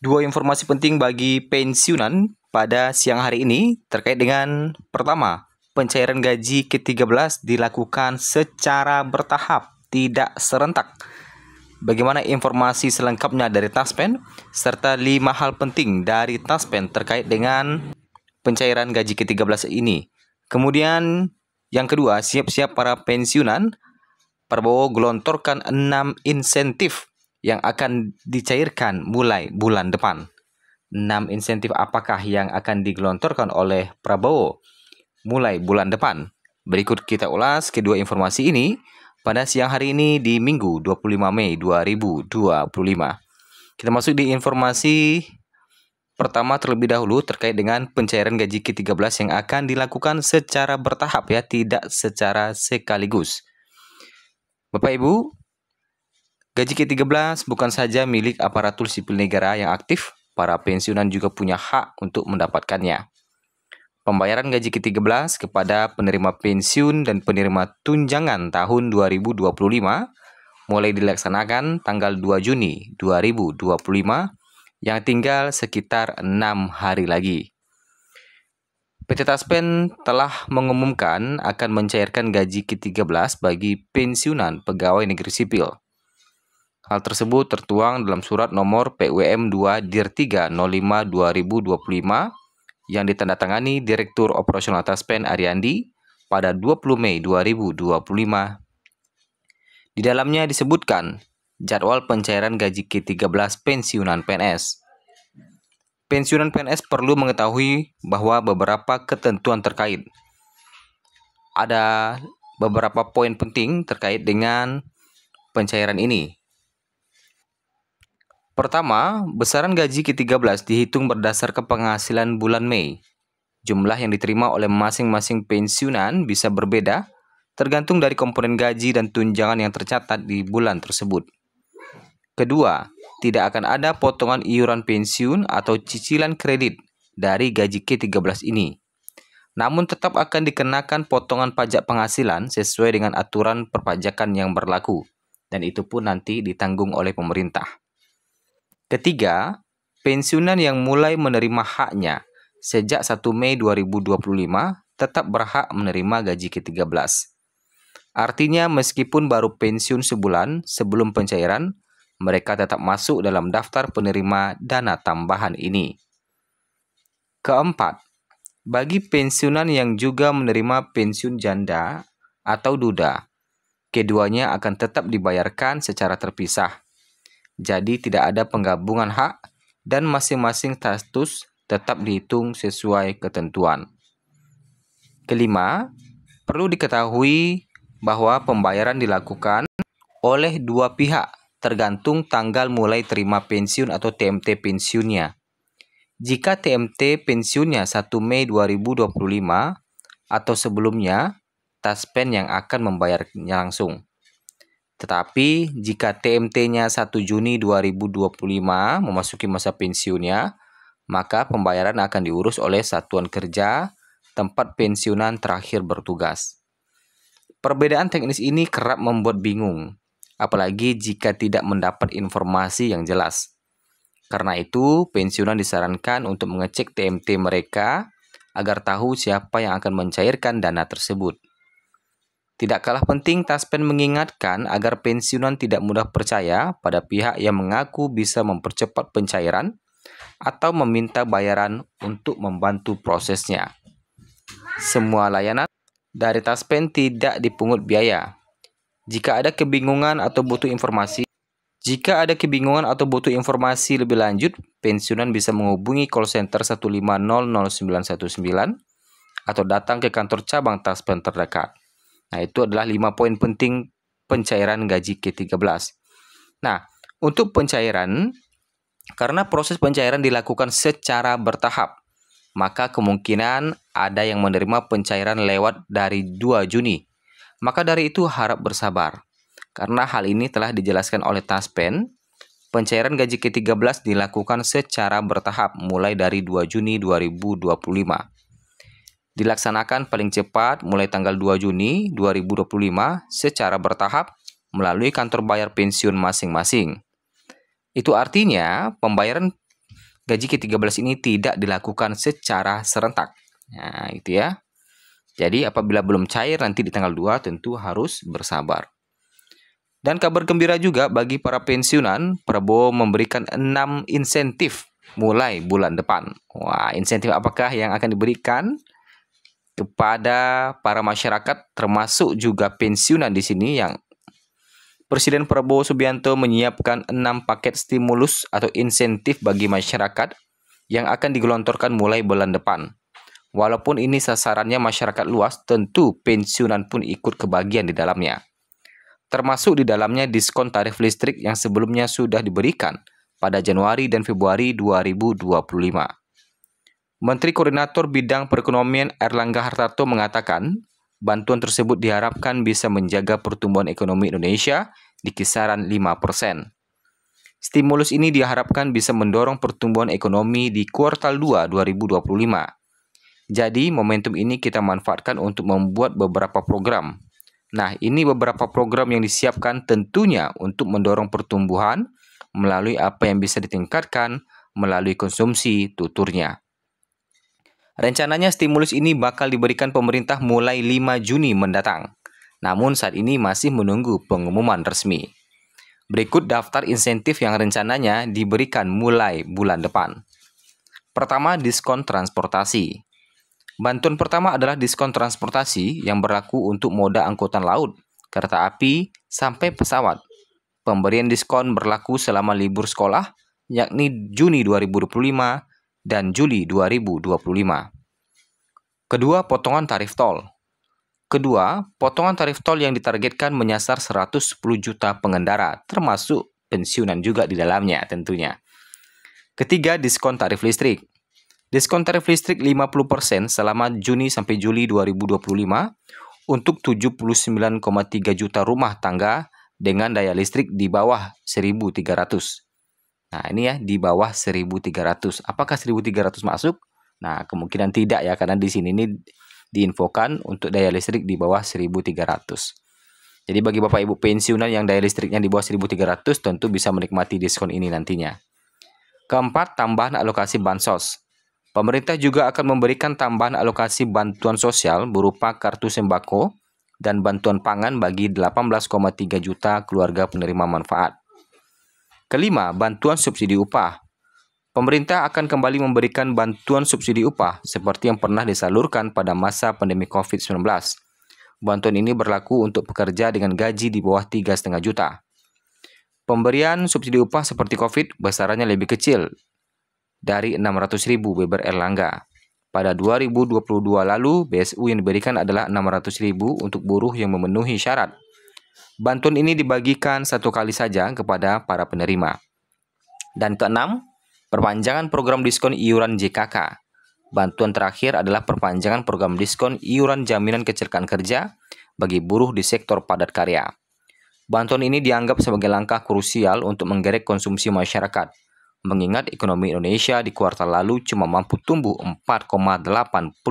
Dua informasi penting bagi pensiunan pada siang hari ini terkait dengan pertama, pencairan gaji ke-13 dilakukan secara bertahap, tidak serentak. Bagaimana informasi selengkapnya dari Taspen serta 5 hal penting dari Taspen terkait dengan pencairan gaji ke-13 ini. Kemudian yang kedua, siap-siap para pensiunan. Prabowo gelontorkan 6 insentif yang akan dicairkan mulai bulan depan. 6 insentif apakah yang akan digelontorkan oleh Prabowo mulai bulan depan? Berikut kita ulas kedua informasi ini pada siang hari ini di Minggu 25 Mei 2025. Kita masuk di informasi pertama terlebih dahulu terkait dengan pencairan gaji ke-13 yang akan dilakukan secara bertahap ya, tidak secara sekaligus. Bapak Ibu, gaji ke-13 bukan saja milik aparatur sipil negara yang aktif, para pensiunan juga punya hak untuk mendapatkannya. Pembayaran gaji ke-13 kepada penerima pensiun dan penerima tunjangan tahun 2025 mulai dilaksanakan tanggal 2 Juni 2025 yang tinggal sekitar 6 hari lagi. PT Taspen telah mengumumkan akan mencairkan gaji ke-13 bagi pensiunan pegawai negeri sipil. Hal tersebut tertuang dalam surat nomor PWM 2 Dir 3 05 2025 yang ditandatangani Direktur Operasional Taspen Ariandi pada 20 Mei 2025. Di dalamnya disebutkan jadwal pencairan gaji ke-13 pensiunan PNS. Pensiunan PNS perlu mengetahui bahwa beberapa ketentuan terkait. Ada beberapa poin penting terkait dengan pencairan ini. Pertama, besaran gaji ke-13 dihitung berdasarkan penghasilan bulan Mei. Jumlah yang diterima oleh masing-masing pensiunan bisa berbeda, tergantung dari komponen gaji dan tunjangan yang tercatat di bulan tersebut. Kedua, tidak akan ada potongan iuran pensiun atau cicilan kredit dari gaji ke-13 ini. Namun tetap akan dikenakan potongan pajak penghasilan sesuai dengan aturan perpajakan yang berlaku, dan itu pun nanti ditanggung oleh pemerintah. Ketiga, pensiunan yang mulai menerima haknya sejak 1 Mei 2025 tetap berhak menerima gaji ke-13. Artinya meskipun baru pensiun sebulan sebelum pencairan, mereka tetap masuk dalam daftar penerima dana tambahan ini. Keempat, bagi pensiunan yang juga menerima pensiun janda atau duda, keduanya akan tetap dibayarkan secara terpisah. Jadi tidak ada penggabungan hak dan masing-masing status tetap dihitung sesuai ketentuan. Kelima, perlu diketahui bahwa pembayaran dilakukan oleh dua pihak tergantung tanggal mulai terima pensiun atau TMT pensiunnya. Jika TMT pensiunnya 1 Mei 2025 atau sebelumnya, Taspen yang akan membayarnya langsung. Tetapi jika TMT-nya 1 Juni 2025 memasuki masa pensiunnya, maka pembayaran akan diurus oleh Satuan Kerja tempat pensiunan terakhir bertugas. Perbedaan teknis ini kerap membuat bingung, apalagi jika tidak mendapat informasi yang jelas. Karena itu, pensiunan disarankan untuk mengecek TMT mereka agar tahu siapa yang akan mencairkan dana tersebut. Tidak kalah penting, Taspen mengingatkan agar pensiunan tidak mudah percaya pada pihak yang mengaku bisa mempercepat pencairan atau meminta bayaran untuk membantu prosesnya. Semua layanan dari Taspen tidak dipungut biaya. Jika ada kebingungan atau butuh informasi lebih lanjut, pensiunan bisa menghubungi call center 1500919 atau datang ke kantor cabang Taspen terdekat. Nah, itu adalah 5 poin penting pencairan gaji ke-13. Nah, untuk pencairan, karena proses pencairan dilakukan secara bertahap, maka kemungkinan ada yang menerima pencairan lewat dari 2 Juni. Maka dari itu harap bersabar. Karena hal ini telah dijelaskan oleh Taspen, pencairan gaji ke-13 dilakukan secara bertahap mulai dari 2 Juni 2025. Dilaksanakan paling cepat mulai tanggal 2 Juni 2025 secara bertahap melalui kantor bayar pensiun masing-masing. Itu artinya pembayaran gaji ke-13 ini tidak dilakukan secara serentak. Nah, itu ya. Jadi apabila belum cair nanti di tanggal 2 tentu harus bersabar. Dan kabar gembira juga bagi para pensiunan, Prabowo memberikan 6 insentif mulai bulan depan. Wah, insentif apakah yang akan diberikan kepada para masyarakat termasuk juga pensiunan di sini yang Presiden Prabowo Subianto menyiapkan 6 paket stimulus atau insentif bagi masyarakat yang akan digelontorkan mulai bulan depan. Walaupun ini sasarannya masyarakat luas, tentu pensiunan pun ikut kebagian di dalamnya. Termasuk di dalamnya diskon tarif listrik yang sebelumnya sudah diberikan pada Januari dan Februari 2025. Menteri Koordinator Bidang Perekonomian Airlangga Hartarto mengatakan, bantuan tersebut diharapkan bisa menjaga pertumbuhan ekonomi Indonesia di kisaran 5%. Stimulus ini diharapkan bisa mendorong pertumbuhan ekonomi di kuartal 2 2025. Jadi, momentum ini kita manfaatkan untuk membuat beberapa program. Nah, ini beberapa program yang disiapkan tentunya untuk mendorong pertumbuhan melalui apa yang bisa ditingkatkan melalui konsumsi, tuturnya. Rencananya stimulus ini bakal diberikan pemerintah mulai 5 Juni mendatang. Namun saat ini masih menunggu pengumuman resmi. Berikut daftar insentif yang rencananya diberikan mulai bulan depan. Pertama, diskon transportasi. Bantuan pertama adalah diskon transportasi yang berlaku untuk moda angkutan laut, kereta api, sampai pesawat. Pemberian diskon berlaku selama libur sekolah, yakni Juni 2025 dan Juli 2025. Kedua, potongan tarif tol. Kedua, potongan tarif tol yang ditargetkan menyasar 110 juta pengendara, termasuk pensiunan juga di dalamnya tentunya. Ketiga, diskon tarif listrik. Diskon tarif listrik 50% selama Juni sampai Juli 2025 untuk 79,3 juta rumah tangga dengan daya listrik di bawah 1.300. Nah, ini ya, di bawah 1.300. Apakah 1.300 masuk? Nah, kemungkinan tidak ya, karena di sini ini diinfokan untuk daya listrik di bawah 1.300. Jadi bagi Bapak Ibu pensiunan yang daya listriknya di bawah 1.300 tentu bisa menikmati diskon ini nantinya. Keempat, tambahan alokasi bansos. Pemerintah juga akan memberikan tambahan alokasi bantuan sosial berupa kartu sembako dan bantuan pangan bagi 18,3 juta keluarga penerima manfaat. Kelima, bantuan subsidi upah. Pemerintah akan kembali memberikan bantuan subsidi upah seperti yang pernah disalurkan pada masa pandemi COVID-19. Bantuan ini berlaku untuk pekerja dengan gaji di bawah 3,5 juta. Pemberian subsidi upah seperti COVID besarannya lebih kecil dari 600.000 beber Erlangga. Pada 2022 lalu, BSU yang diberikan adalah 600.000 untuk buruh yang memenuhi syarat. Bantuan ini dibagikan satu kali saja kepada para penerima. Dan keenam, perpanjangan program diskon iuran JKK. Bantuan terakhir adalah perpanjangan program diskon iuran jaminan kecelakaan kerja bagi buruh di sektor padat karya. Bantuan ini dianggap sebagai langkah krusial untuk menggerek konsumsi masyarakat, mengingat ekonomi Indonesia di kuartal lalu cuma mampu tumbuh 4,87%.